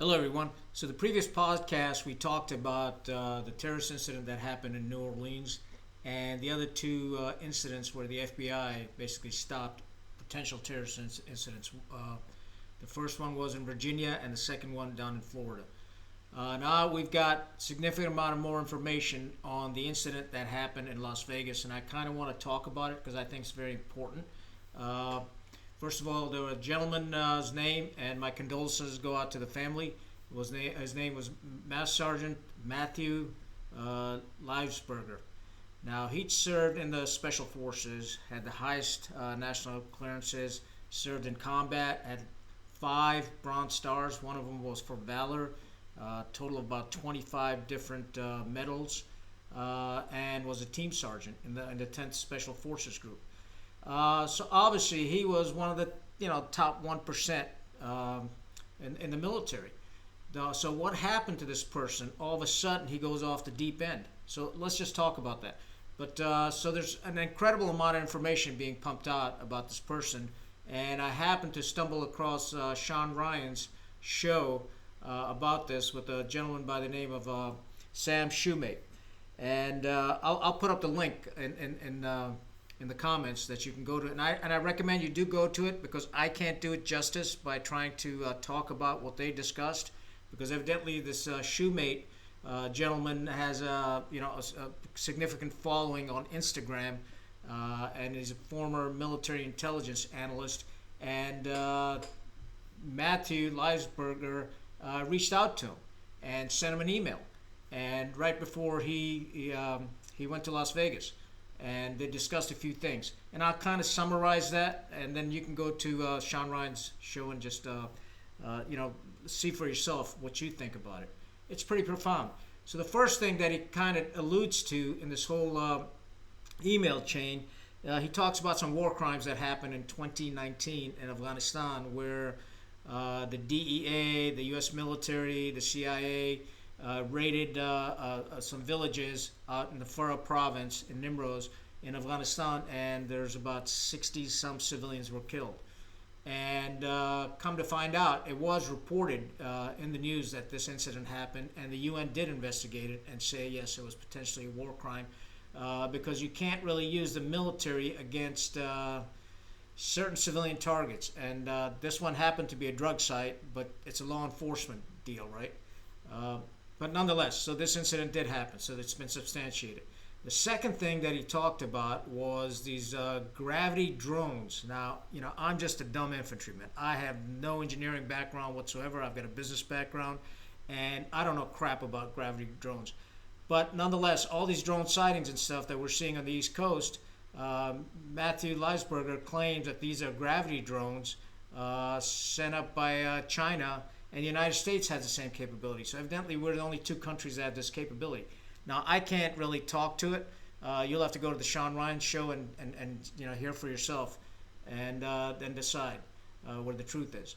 Hello, everyone. So the previous podcast, we talked about the terrorist incident that happened in New Orleans and the other two incidents where the FBI basically stopped potential terrorist incidents. The first one was in Virginia and the second one down in Florida. Now we've got significant amount of more information on the incident that happened in Las Vegas, and I kind of want to talk about it because I think it's very important. First of all, there was a gentleman's name, and my condolences go out to the family. His name was Master Sergeant Matthew Livesberger. Now, he'd served in the Special Forces, had the highest national clearances, served in combat, had 5 Bronze Stars. One of them was for valor, total of about 25 different medals, and was a team sergeant in the 10th Special Forces Group. So obviously he was one of the top 1% in the military. So what happened to this person? All of a sudden he goes off the deep end. So let's just talk about that. But so there's an incredible amount of information being pumped out about this person, and I happened to stumble across Sean Ryan's show about this with a gentleman by the name of Sam Shoemate, and I'll put up the link in the comments that you can go to, and I recommend you do go to it because I can't do it justice by trying to talk about what they discussed, because evidently this Shoemate gentleman has a significant following on Instagram, and is a former military intelligence analyst, and Matthew Livesberger reached out to him and sent him an email, and right before he went to Las Vegas. And they discussed a few things. And I'll kind of summarize that, and then you can go to Sean Ryan's show and just, see for yourself what you think about it. It's pretty profound. So the first thing that he kind of alludes to in this whole email chain, he talks about some war crimes that happened in 2019 in Afghanistan, where the DEA, the U.S. military, the CIA, raided some villages out in the Farah province in Nimroz in Afghanistan, and there's about 60-some civilians were killed. And come to find out, it was reported in the news that this incident happened, and the UN did investigate it and say, yes, it was potentially a war crime, because you can't really use the military against certain civilian targets. And this one happened to be a drug site, but it's a law enforcement deal, right? But nonetheless, so this incident did happen, so it's been substantiated. The second thing that he talked about was these gravity drones. Now, I'm just a dumb infantryman. I have no engineering background whatsoever. I've got a business background, and I don't know crap about gravity drones. But nonetheless, all these drone sightings and stuff that we're seeing on the East Coast, Matthew Livesberger claims that these are gravity drones sent up by China, and the United States has the same capability. So evidently we're the only 2 countries that have this capability. Now, I can't really talk to it. You'll have to go to the Sean Ryan show and hear for yourself, and then decide what the truth is.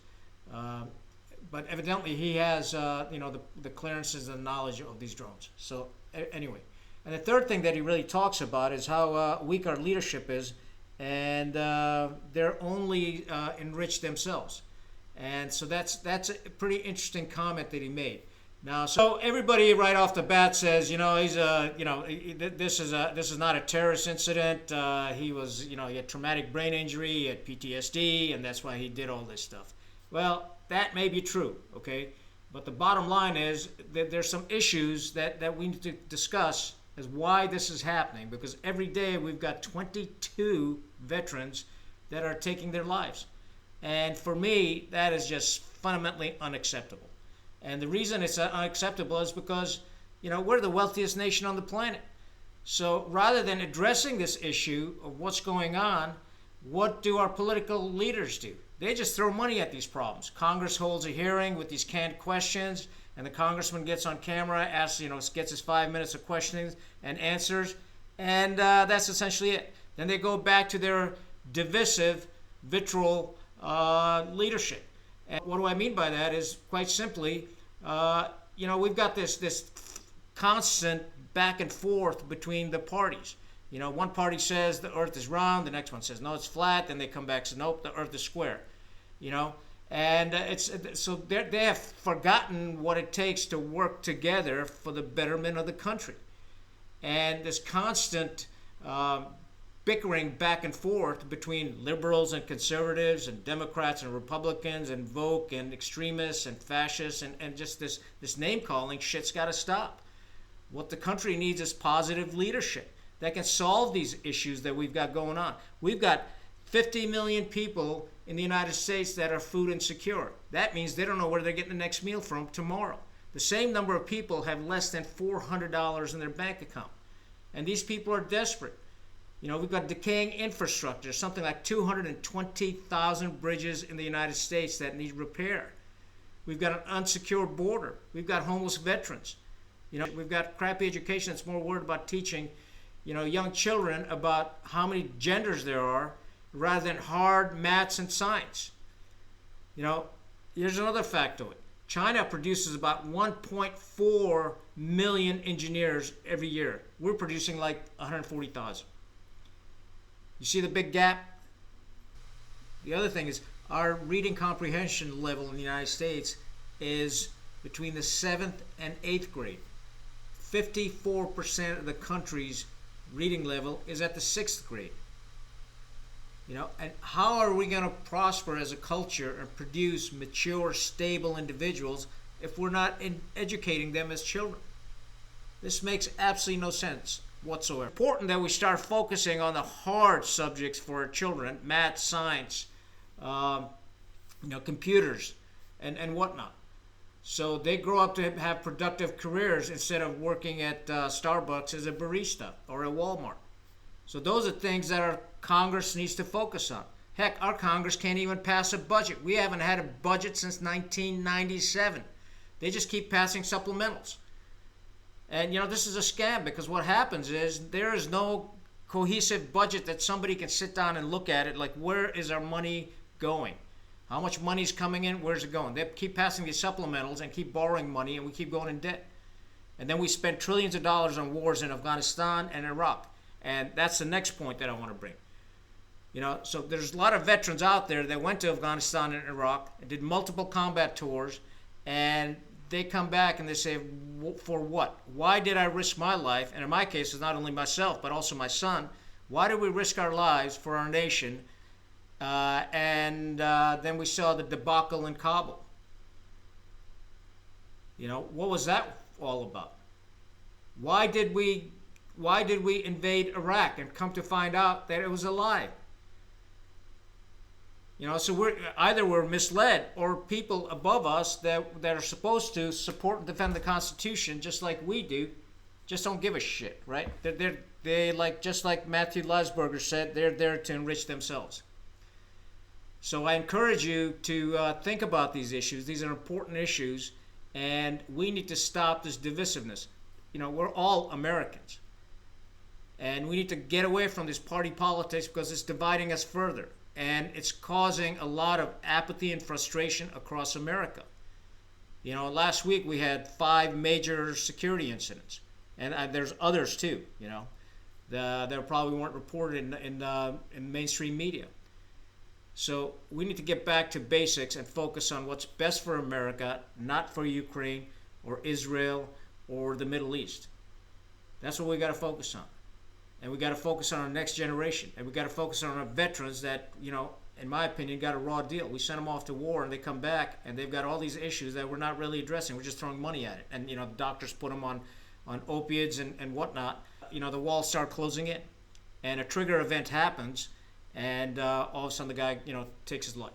But evidently he has the clearances and knowledge of these drones. So anyway, and the third thing that he really talks about is how weak our leadership is, and they're only enriched themselves. And so that's a pretty interesting comment that he made. Now, so everybody right off the bat says, he's this is not a terrorist incident. He had traumatic brain injury, he had PTSD, and that's why he did all this stuff. Well, that may be true, okay? But the bottom line is that there's some issues that we need to discuss as why this is happening, because every day we've got 22 veterans that are taking their lives. And for me, that is just fundamentally unacceptable. And the reason it's unacceptable is because, we're the wealthiest nation on the planet. So rather than addressing this issue of what's going on, what do our political leaders do? They just throw money at these problems. Congress holds a hearing with these canned questions, and the congressman gets on camera, gets his 5 minutes of questioning and answers, and that's essentially it. Then they go back to their divisive, vitriol leadership. And what do I mean by that is, quite simply, we've got this constant back and forth between the parties. One party says the earth is round, the next one says no, it's flat, then they come back and say nope, the earth is square. And they have forgotten what it takes to work together for the betterment of the country. And this constant bickering back and forth between liberals and conservatives and Democrats and Republicans and woke and extremists and fascists and just this name calling shit's got to stop. What the country needs is positive leadership that can solve these issues that we've got going on. We've got 50 million people in the United States that are food insecure. That means they don't know where they're getting the next meal from tomorrow. The same number of people have less than $400 in their bank account. And these people are desperate. We've got decaying infrastructure, something like 220,000 bridges in the United States that need repair. We've got an unsecured border. We've got homeless veterans. We've got crappy education that's more worried about teaching, young children about how many genders there are rather than hard maths and science. Here's another fact to it. China produces about 1.4 million engineers every year. We're producing like 140,000. You see the big gap? The other thing is our reading comprehension level in the United States is between the 7th and 8th grade. 54% of the country's reading level is at the 6th grade. And how are we going to prosper as a culture and produce mature, stable individuals if we're not educating them as children? This makes absolutely no sense whatsoever. It's important that we start focusing on the hard subjects for our children, math, science, computers, and whatnot. So they grow up to have productive careers instead of working at Starbucks as a barista or at Walmart. So those are things that our Congress needs to focus on. Heck, our Congress can't even pass a budget. We haven't had a budget since 1997. They just keep passing supplementals. And, this is a scam because what happens is there is no cohesive budget that somebody can sit down and look at it like, where is our money going? How much money is coming in? Where's it going? They keep passing these supplementals and keep borrowing money, and we keep going in debt. And then we spend trillions of dollars on wars in Afghanistan and Iraq. And that's the next point that I want to bring. So there's a lot of veterans out there that went to Afghanistan and Iraq and did multiple combat tours, and they come back and they say, for what? Why did I risk my life? And in my case, it's not only myself, but also my son. Why did we risk our lives for our nation? And then we saw the debacle in Kabul. What was that all about? Why did we invade Iraq and come to find out that it was a lie? So we're misled, or people above us that are supposed to support and defend the Constitution just like we do, just don't give a shit, right? They like, just like Matthew Lasberger said, they're there to enrich themselves. So I encourage you to think about these issues. These are important issues, and we need to stop this divisiveness. We're all Americans. And we need to get away from this party politics because it's dividing us further. And it's causing a lot of apathy and frustration across America. Last week we had 5 major security incidents. And there's others too, that probably weren't reported in mainstream media. So we need to get back to basics and focus on what's best for America, not for Ukraine or Israel or the Middle East. That's what we got to focus on. And we got to focus on our next generation. And we got to focus on our veterans that, in my opinion, got a raw deal. We sent them off to war and they come back and they've got all these issues that we're not really addressing. We're just throwing money at it. And, the doctors put them on opiates and whatnot. The walls start closing in. And a trigger event happens and all of a sudden the guy, takes his life.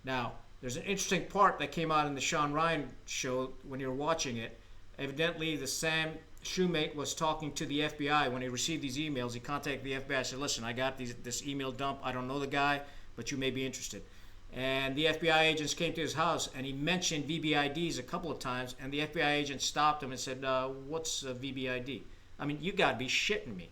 Now, there's an interesting part that came out in the Sean Ryan show when you were watching it. Evidently, the Sam Shoemate was talking to the FBI when he received these emails. He contacted the FBI and said, listen, I got this email dump. I don't know the guy, but you may be interested. And the FBI agents came to his house, and he mentioned VBIDs a couple of times, and the FBI agent stopped him and said, what's a VBID? I mean, you got to be shitting me.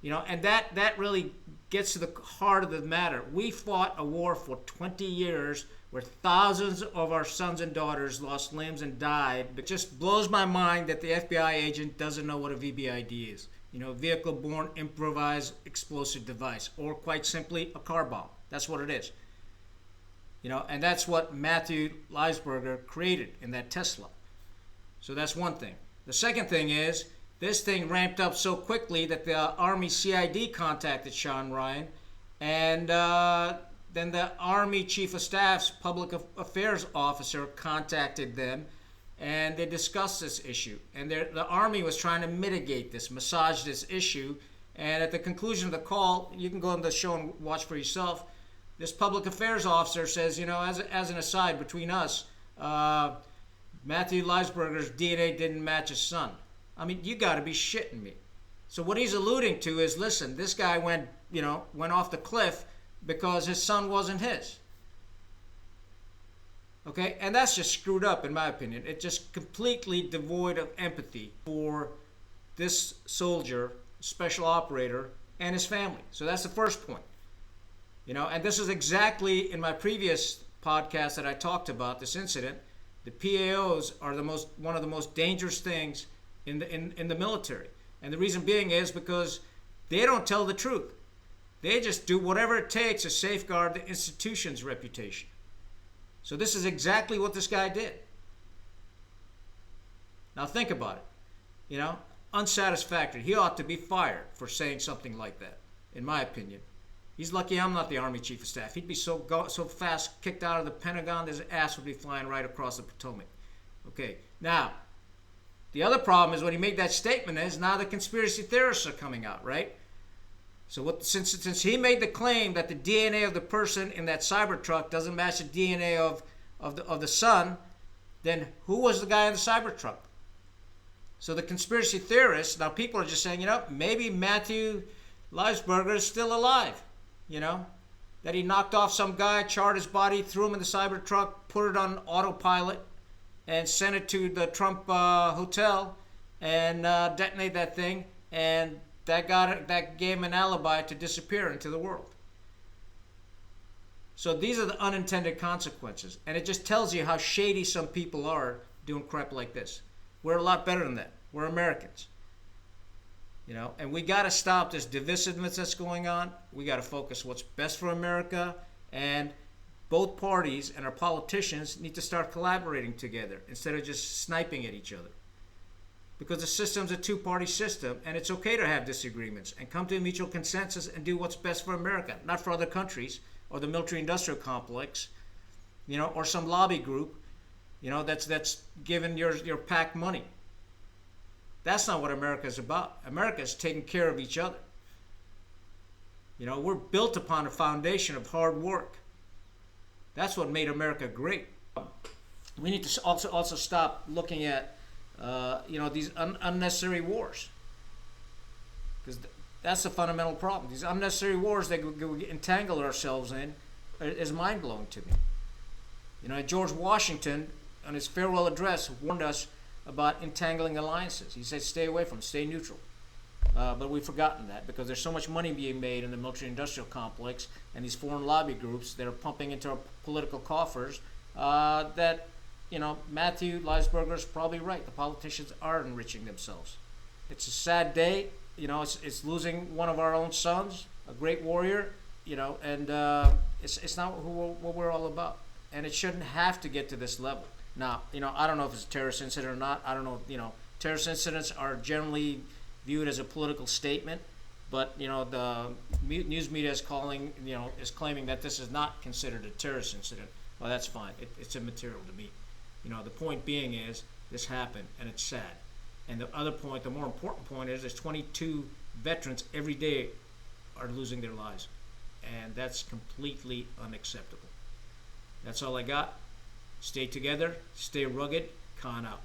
And that really gets to the heart of the matter. We fought a war for 20 years where thousands of our sons and daughters lost limbs and died. It just blows my mind that the FBI agent doesn't know what a VBID is. Vehicle-borne improvised explosive device, or quite simply, a car bomb. That's what it is. And that's what Matthew Leisberger created in that Tesla. So that's one thing. The second thing is, this thing ramped up so quickly that the Army CID contacted Sean Ryan, and then the Army Chief of Staff's Public Affairs Officer contacted them, and they discussed this issue. And the Army was trying to mitigate this, massage this issue, and at the conclusion of the call, you can go on the show and watch for yourself, this Public Affairs Officer says, as an aside between us, Matthew Leisberger's DNA didn't match his son. I mean, you got to be shitting me. So what he's alluding to is, listen, this guy went off the cliff because his son wasn't his. Okay? And that's just screwed up, in my opinion. It's just completely devoid of empathy for this soldier, special operator, and his family. So that's the first point. And this is exactly in my previous podcast that I talked about this incident. The PAOs are one of the most dangerous things in the military. And the reason being is because they don't tell the truth. They just do whatever it takes to safeguard the institution's reputation. So this is exactly what this guy did. Now think about it. Unsatisfactory. He ought to be fired for saying something like that, in my opinion. He's lucky I'm not the Army Chief of Staff. He'd be so fast kicked out of the Pentagon, his ass would be flying right across the Potomac. Okay, now, the other problem is when he made that statement is now the conspiracy theorists are coming out, right? So since he made the claim that the DNA of the person in that Cybertruck doesn't match the DNA of the son, then who was the guy in the Cybertruck? So the conspiracy theorists, now people are just saying, maybe Matthew Leisberger is still alive. That he knocked off some guy, charred his body, threw him in the Cybertruck, put it on autopilot, and sent it to the Trump hotel, and detonated that thing, and that gave him an alibi to disappear into the world. So these are the unintended consequences, and it just tells you how shady some people are doing crap like this. We're a lot better than that. We're Americans. And we got to stop this divisiveness that's going on. We got to focus what's best for America, and both parties and our politicians need to start collaborating together instead of just sniping at each other. Because the system's a two-party system, and it's okay to have disagreements and come to a mutual consensus and do what's best for America, not for other countries or the military-industrial complex, or some lobby group, that's giving your PAC money. That's not what America is about. America is taking care of each other. We're built upon a foundation of hard work. That's what made America great. We need to also stop looking at these unnecessary wars, because that's the fundamental problem. These unnecessary wars that we entangle ourselves in is mind-blowing to me. George Washington, on his farewell address, warned us about entangling alliances. He said, stay away from them, stay neutral. But we've forgotten that because there's so much money being made in the military-industrial complex and these foreign lobby groups that are pumping into our political coffers that, Matthew Leisberger is probably right. The politicians are enriching themselves. It's a sad day. It's losing one of our own sons, a great warrior, and it's not what we're all about. And it shouldn't have to get to this level. Now, I don't know if it's a terrorist incident or not. I don't know, terrorist incidents are generally viewed as a political statement, but, the news media is claiming that this is not considered a terrorist incident. Well, that's fine. It's immaterial to me. The point being is this happened, and it's sad. And the more important point is there's 22 veterans every day are losing their lives, and that's completely unacceptable. That's all I got. Stay together, stay rugged, Khan out.